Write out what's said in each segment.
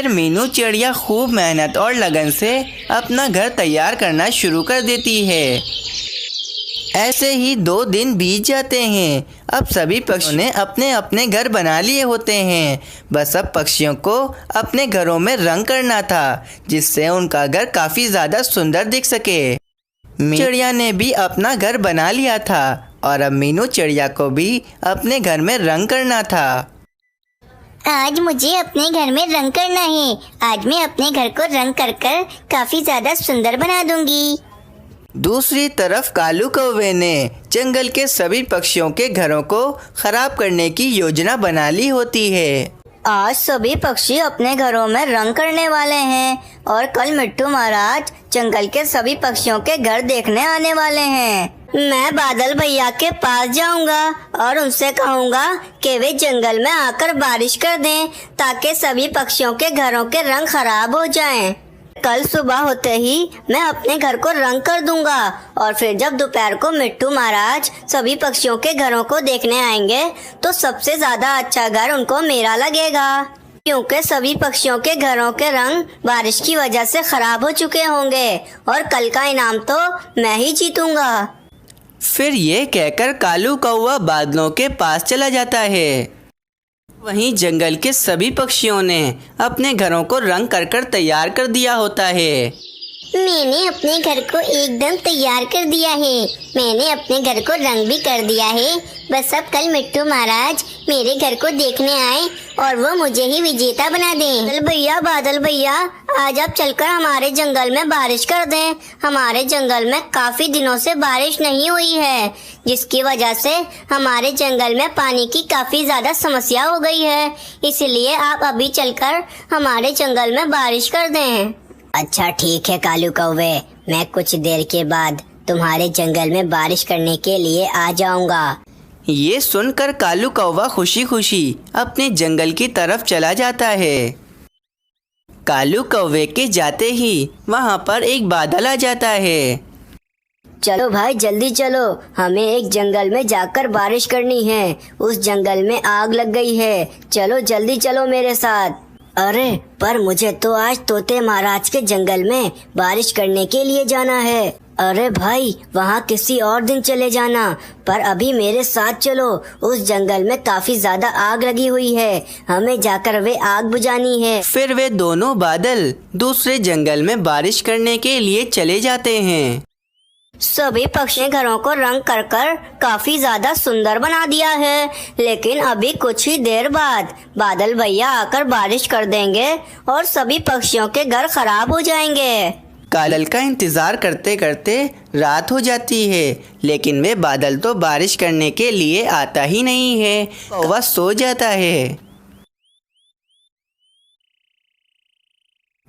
फिर मीनू चिड़िया खूब मेहनत और लगन से अपना घर तैयार करना शुरू कर देती है। ऐसे ही 2 दिन बीत जाते हैं। अब सभी पक्षियों ने अपने अपने घर बना लिए होते हैं। बस अब पक्षियों को अपने घरों में रंग करना था, जिससे उनका घर काफ़ी ज़्यादा सुंदर दिख सके। चिड़िया ने भी अपना घर बना लिया था और अब मीनू चिड़िया को भी अपने घर में रंग करना था। आज मुझे अपने घर में रंग करना है। आज मैं अपने घर को रंग कर कर काफी ज्यादा सुंदर बना दूंगी। दूसरी तरफ कालू कौवे ने जंगल के सभी पक्षियों के घरों को खराब करने की योजना बना ली होती है। आज सभी पक्षी अपने घरों में रंग करने वाले हैं और कल मिट्टू महाराज जंगल के सभी पक्षियों के घर देखने आने वाले हैं। मैं बादल भैया के पास जाऊंगा और उनसे कहूंगा कि वे जंगल में आकर बारिश कर दें, ताकि सभी पक्षियों के घरों के रंग खराब हो जाएं। कल सुबह होते ही मैं अपने घर को रंग कर दूंगा और फिर जब दोपहर को मिट्टू महाराज सभी पक्षियों के घरों को देखने आएंगे तो सबसे ज्यादा अच्छा घर उनको मेरा लगेगा, क्योंकि सभी पक्षियों के घरों के रंग बारिश की वजह से खराब हो चुके होंगे और कल का इनाम तो मैं ही जीतूंगा। फिर ये कहकर कालू कौवा बादलों के पास चला जाता है। वहीं जंगल के सभी पक्षियों ने अपने घरों को रंग कर कर तैयार कर दिया होता है। मैंने अपने घर को एकदम तैयार कर दिया है। मैंने अपने घर को रंग भी कर दिया है। बस अब कल मिट्टू महाराज मेरे घर को देखने आए और वो मुझे ही विजेता बना दें। बादल भैया आज आप चलकर हमारे जंगल में बारिश कर दें। हमारे जंगल में काफी दिनों से बारिश नहीं हुई है, जिसकी वजह से हमारे जंगल में पानी की काफी ज्यादा समस्या हो गई है। इसलिए आप अभी चलकर हमारे जंगल में बारिश कर दें। अच्छा ठीक है कालू कौवे, मैं कुछ देर के बाद तुम्हारे जंगल में बारिश करने के लिए आ जाऊंगा। ये सुनकर कालू कौवा खुशी खुशी अपने जंगल की तरफ चला जाता है। कालू कौवे के जाते ही वहाँ पर एक बादल आ जाता है। चलो भाई जल्दी चलो, हमें एक जंगल में जाकर बारिश करनी है। उस जंगल में आग लग गई है, चलो जल्दी चलो मेरे साथ। अरे पर मुझे तो आज तोते महाराज के जंगल में बारिश करने के लिए जाना है। अरे भाई वहाँ किसी और दिन चले जाना, पर अभी मेरे साथ चलो। उस जंगल में काफी ज्यादा आग लगी हुई है, हमें जाकर वे आग बुझानी है। फिर वे दोनों बादल दूसरे जंगल में बारिश करने के लिए चले जाते हैं। सभी पक्षी घरों को रंग कर कर काफी ज्यादा सुंदर बना दिया है, लेकिन अभी कुछ ही देर बाद बादल भैया आकर बारिश कर देंगे और सभी पक्षियों के घर खराब हो जाएंगे। कालल का इंतजार करते करते रात हो जाती है, लेकिन वे बादल तो बारिश करने के लिए आता ही नहीं है। कौवा सो जाता है।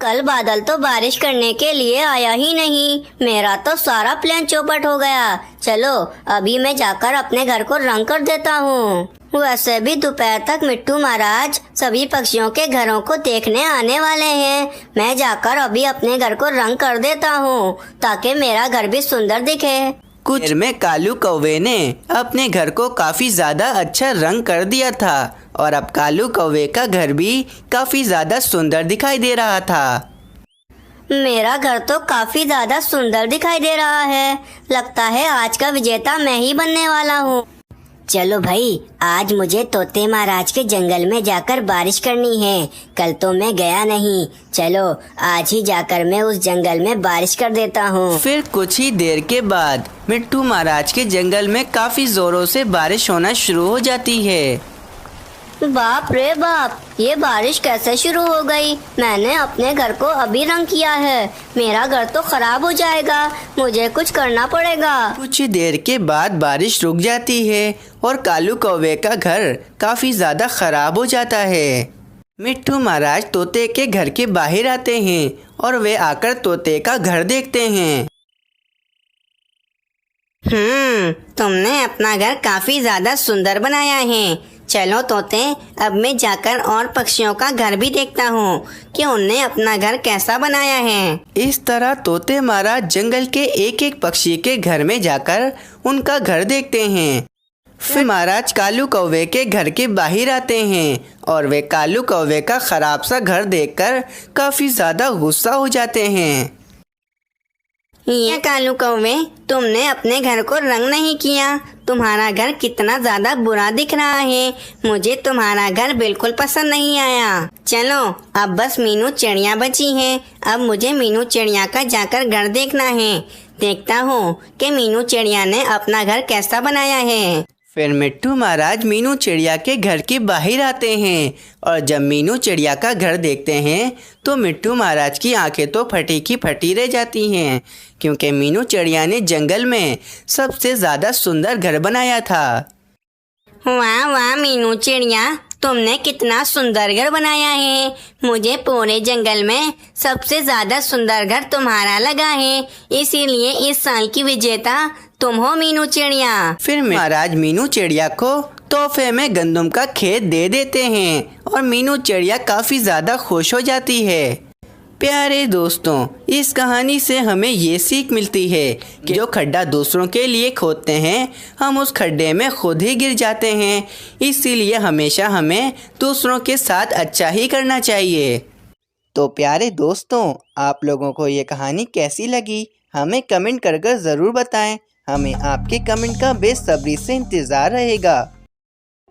कल बादल तो बारिश करने के लिए आया ही नहीं। मेरा तो सारा प्लान चौपट हो गया। चलो अभी मैं जाकर अपने घर को रंग कर देता हूँ। वैसे भी दोपहर तक मिट्टू महाराज सभी पक्षियों के घरों को देखने आने वाले हैं। मैं जाकर अभी अपने घर को रंग कर देता हूँ ताकि मेरा घर भी सुंदर दिखे। कुछ देर में कालू कौवे ने अपने घर को काफी ज्यादा अच्छा रंग कर दिया था और अब कालू कौवे का घर भी काफी ज्यादा सुंदर दिखाई दे रहा था। मेरा घर तो काफी ज्यादा सुंदर दिखाई दे रहा है। लगता है आज का विजेता मैं ही बनने वाला हूँ। चलो भाई आज मुझे तोते महाराज के जंगल में जाकर बारिश करनी है। कल तो मैं गया नहीं, चलो आज ही जाकर मैं उस जंगल में बारिश कर देता हूँ। फिर कुछ ही देर के बाद मिट्टू महाराज के जंगल में काफी जोरों से बारिश होना शुरू हो जाती है। बाप रे बाप, ये बारिश कैसे शुरू हो गई? मैंने अपने घर को अभी रंग किया है, मेरा घर तो खराब हो जाएगा। मुझे कुछ करना पड़ेगा। कुछ देर के बाद बारिश रुक जाती है और कालू कौवे का घर काफी ज्यादा खराब हो जाता है। मिट्टू महाराज तोते के घर के बाहर आते हैं और वे आकर तोते का घर देखते हैं। तुमने अपना घर काफी ज्यादा सुंदर बनाया है। चलो तोते, अब मैं जाकर और पक्षियों का घर भी देखता हूँ कि उनने अपना घर कैसा बनाया है। इस तरह तोते महाराज जंगल के एक एक पक्षी के घर में जाकर उनका घर देखते हैं। फिर महाराज कालू कौवे के घर के बाहर आते हैं और वे कालू कौवे का खराब सा घर देखकर काफी ज्यादा गुस्सा हो जाते हैं। ये कालू कौवे, तुमने अपने घर को रंग नहीं किया। तुम्हारा घर कितना ज्यादा बुरा दिख रहा है। मुझे तुम्हारा घर बिल्कुल पसंद नहीं आया। चलो, अब बस मीनू चिड़िया बची है। अब मुझे मीनू चिड़िया का जाकर घर देखना है। देखता हूँ कि मीनू चिड़िया ने अपना घर कैसा बनाया है। फिर मिट्टू महाराज मीनू चिड़िया के घर के बाहर आते हैं और जब मीनू चिड़िया का घर देखते हैं तो मिट्टू महाराज की आंखें तो फटी की फटी रह जाती हैं, क्योंकि मीनू चिड़िया ने जंगल में सबसे ज़्यादा सुंदर घर बनाया था। वाह वाह मीनू चिड़िया, तुमने कितना सुंदर घर बनाया है। मुझे पूरे जंगल में सबसे ज्यादा सुंदर घर तुम्हारा लगा है, इसीलिए इस साल की विजेता तुम हो मीनू चिड़िया। फिर महाराज मीनू चिड़िया को तोहफे में गंदम का खेत दे देते हैं और मीनू चिड़िया काफ़ी ज़्यादा खुश हो जाती है। प्यारे दोस्तों, इस कहानी से हमें ये सीख मिलती है कि जो खड्डा दूसरों के लिए खोदते हैं हम उस खड्डे में खुद ही गिर जाते हैं। इसीलिए हमेशा हमें दूसरों के साथ अच्छा ही करना चाहिए। तो प्यारे दोस्तों, आप लोगों को ये कहानी कैसी लगी हमें कमेंट कर ज़रूर बताएं। हमें आपके कमेंट का बेसब्री से इंतज़ार रहेगा।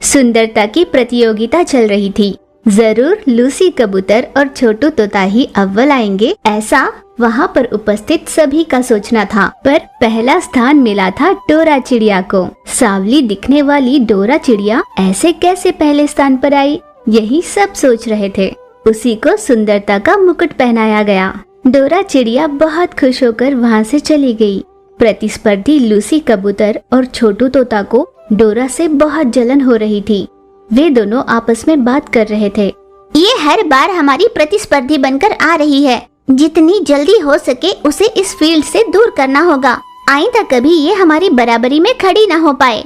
सुंदरता की प्रतियोगिता चल रही थी। जरूर लूसी कबूतर और छोटू तोता ही अव्वल आएंगे, ऐसा वहाँ पर उपस्थित सभी का सोचना था। पर पहला स्थान मिला था डोरा चिड़िया को। सांवली दिखने वाली डोरा चिड़िया ऐसे कैसे पहले स्थान पर आई, यही सब सोच रहे थे। उसी को सुंदरता का मुकुट पहनाया गया। डोरा चिड़िया बहुत खुश होकर वहाँ से चली गई। प्रतिस्पर्धी लूसी कबूतर और छोटू तोता को डोरा से बहुत जलन हो रही थी। वे दोनों आपस में बात कर रहे थे। ये हर बार हमारी प्रतिस्पर्धी बनकर आ रही है। जितनी जल्दी हो सके उसे इस फील्ड से दूर करना होगा। आइंदा कभी ये हमारी बराबरी में खड़ी न हो पाए।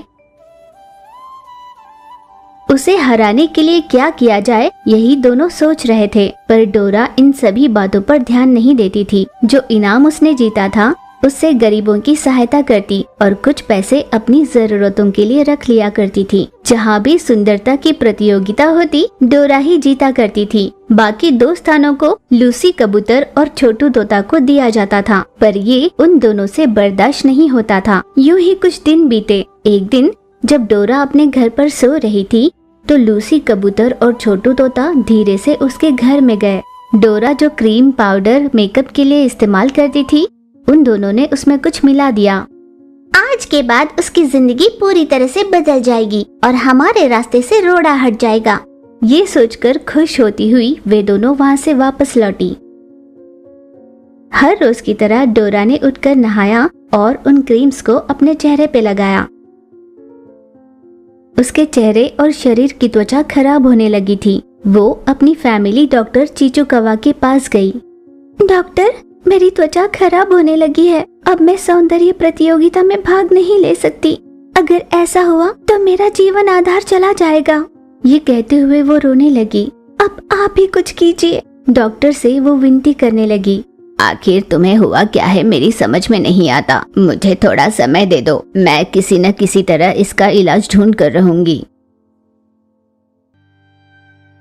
उसे हराने के लिए क्या किया जाए, यही दोनों सोच रहे थे। पर डोरा इन सभी बातों पर ध्यान नहीं देती थी। जो इनाम उसने जीता था उससे गरीबों की सहायता करती और कुछ पैसे अपनी जरूरतों के लिए रख लिया करती थी। जहाँ भी सुंदरता की प्रतियोगिता होती डोरा ही जीता करती थी। बाकी 2 स्थानों को लूसी कबूतर और छोटू तोता को दिया जाता था, पर ये उन दोनों से बर्दाश्त नहीं होता था। यूं ही कुछ दिन बीते। एक दिन जब डोरा अपने घर पर सो रही थी तो लूसी कबूतर और छोटू तोता धीरे से उसके घर में गए। डोरा जो क्रीम पाउडर मेकअप के लिए इस्तेमाल करती थी, उन दोनों ने उसमें कुछ मिला दिया। आज के बाद उसकी जिंदगी पूरी तरह से बदल जाएगी और हमारे रास्ते से रोड़ा हट जाएगा। ये सोचकर खुश होती हुई वे दोनों वहाँ से वापस लौटी। हर रोज की तरह डोरा ने उठकर नहाया और उन क्रीम्स को अपने चेहरे पे लगाया। उसके चेहरे और शरीर की त्वचा खराब होने लगी थी। वो अपनी फैमिली डॉक्टर चीचू कौवा के पास गई। डॉक्टर, मेरी त्वचा खराब होने लगी है। अब मैं सौंदर्य प्रतियोगिता में भाग नहीं ले सकती। अगर ऐसा हुआ तो मेरा जीवन आधार चला जाएगा। ये कहते हुए वो रोने लगी। अब आप ही कुछ कीजिए। डॉक्टर से वो विनती करने लगी। आखिर तुम्हें हुआ क्या है मेरी समझ में नहीं आता। मुझे थोड़ा समय दे दो, मैं किसी न किसी तरह इसका इलाज ढूंढ कर रहूंगी।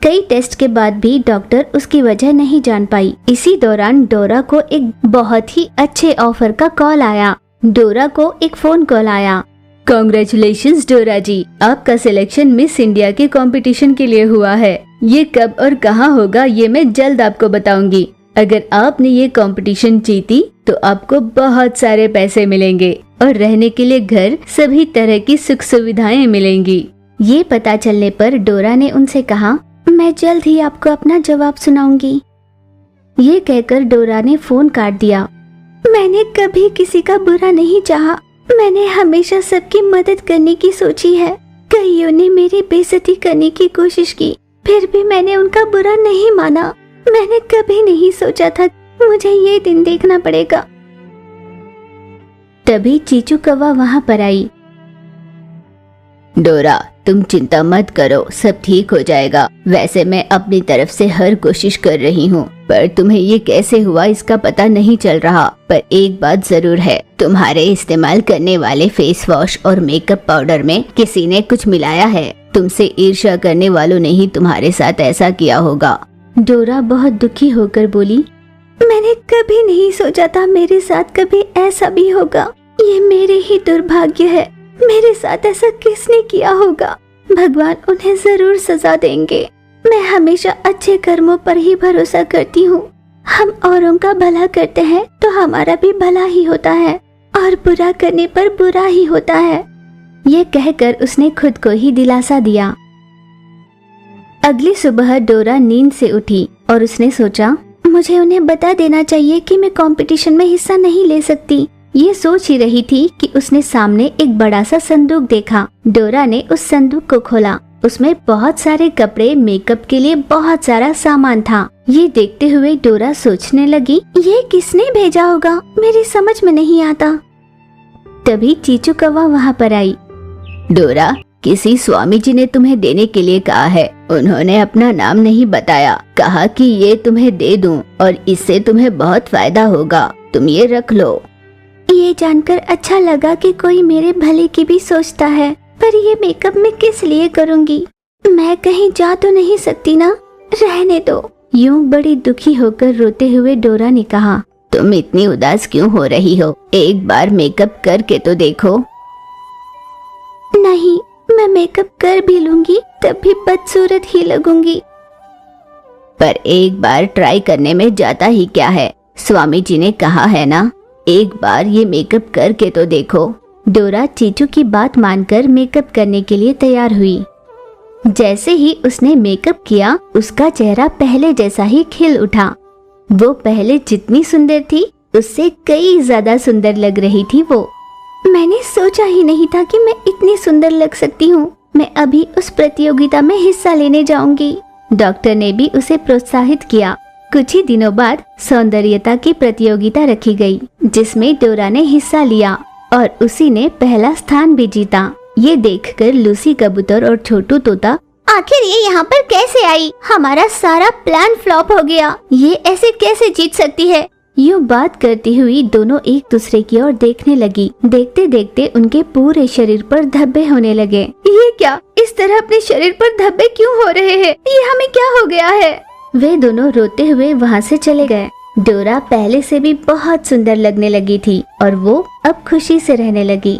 कई टेस्ट के बाद भी डॉक्टर उसकी वजह नहीं जान पाई। इसी दौरान डोरा को एक बहुत ही अच्छे ऑफर का कॉल आया। डोरा को एक फोन कॉल आया। कांग्रेचुलेशंस डोरा जी, आपका सिलेक्शन मिस इंडिया के कंपटीशन के लिए हुआ है। ये कब और कहाँ होगा ये मैं जल्द आपको बताऊंगी। अगर आपने ये कंपटीशन जीती तो आपको बहुत सारे पैसे मिलेंगे और रहने के लिए घर, सभी तरह की सुख सुविधाएं मिलेंगी। ये पता चलने पर डोरा ने उनसे कहा, मैं जल्द ही आपको अपना जवाब सुनाऊंगी। ये कहकर डोरा ने फोन काट दिया। मैंने कभी किसी का बुरा नहीं चाहा। मैंने हमेशा सबकी मदद करने की सोची है। कईयों ने मेरी बेइज्जती करने की कोशिश की, फिर भी मैंने उनका बुरा नहीं माना। मैंने कभी नहीं सोचा था मुझे ये दिन देखना पड़ेगा। तभी चीचू कौवा वहाँ पर आई। डोरा, तुम चिंता मत करो, सब ठीक हो जाएगा। वैसे मैं अपनी तरफ से हर कोशिश कर रही हूँ, पर तुम्हें ये कैसे हुआ इसका पता नहीं चल रहा। पर एक बात जरूर है, तुम्हारे इस्तेमाल करने वाले फेस वॉश और मेकअप पाउडर में किसी ने कुछ मिलाया है। तुमसे ईर्ष्या करने वालों ने ही तुम्हारे साथ ऐसा किया होगा। डोरा बहुत दुखी होकर बोली, मैंने कभी नहीं सोचा था मेरे साथ कभी ऐसा भी होगा। ये मेरे ही दुर्भाग्य है। मेरे साथ ऐसा किसने किया होगा? भगवान उन्हें जरूर सजा देंगे। मैं हमेशा अच्छे कर्मों पर ही भरोसा करती हूँ। हम औरों का भला करते हैं तो हमारा भी भला ही होता है, और बुरा करने पर बुरा ही होता है। ये कहकर उसने खुद को ही दिलासा दिया। अगली सुबह डोरा नींद से उठी और उसने सोचा, मुझे उन्हें बता देना चाहिए कि मैं कंपटीशन में हिस्सा नहीं ले सकती। ये सोच ही रही थी कि उसने सामने एक बड़ा सा संदूक देखा। डोरा ने उस संदूक को खोला। उसमें बहुत सारे कपड़े, मेकअप के लिए बहुत सारा सामान था। ये देखते हुए डोरा सोचने लगी, ये किसने भेजा होगा? मेरी समझ में नहीं आता। तभी चीचू कौवा वहाँ पर आई। डोरा, किसी स्वामी जी ने तुम्हें देने के लिए कहा है। उन्होंने अपना नाम नहीं बताया, कहा कि ये तुम्हें दे दूं और इससे तुम्हें बहुत फायदा होगा, तुम ये रख लो। ये जानकर अच्छा लगा कि कोई मेरे भले की भी सोचता है, पर ये मेकअप मैं किस लिए करूँगी? मैं कहीं जा तो नहीं सकती ना? रहने दो। यूं बड़ी दुखी होकर रोते हुए डोरा ने कहा, तुम इतनी उदास क्यों हो रही हो? एक बार मेकअप करके तो देखो। नहीं, मैं मेकअप कर भी लूंगी तब भी बदसूरत ही लगूंगी। पर एक बार ट्राई करने में जाता ही क्या है? स्वामी जी ने कहा है ना, एक बार ये मेकअप करके तो देखो। डोरा चीचू की बात मानकर मेकअप करने के लिए तैयार हुई। जैसे ही उसने मेकअप किया, उसका चेहरा पहले जैसा ही खिल उठा। वो पहले जितनी सुंदर थी उससे कई ज्यादा सुंदर लग रही थी वो। मैंने सोचा ही नहीं था कि मैं इतनी सुंदर लग सकती हूँ। मैं अभी उस प्रतियोगिता में हिस्सा लेने जाऊंगी। डॉक्टर ने भी उसे प्रोत्साहित किया। कुछ ही दिनों बाद सौंदर्यता की प्रतियोगिता रखी गई, जिसमें डोरा ने हिस्सा लिया और उसी ने पहला स्थान भी जीता। ये देखकर लूसी कबूतर और छोटू तोता, आखिर ये यहाँ पर कैसे आई? हमारा सारा प्लान फ्लॉप हो गया। ये ऐसे कैसे जीत सकती है? यूं बात करती हुई दोनों एक दूसरे की ओर देखने लगी। देखते देखते उनके पूरे शरीर पर धब्बे होने लगे। ये क्या? इस तरह अपने शरीर पर धब्बे क्यों हो रहे हैं? ये हमें क्या हो गया है? वे दोनों रोते हुए वहाँ से चले गए। डोरा पहले से भी बहुत सुंदर लगने लगी थी और वो अब खुशी से रहने लगी।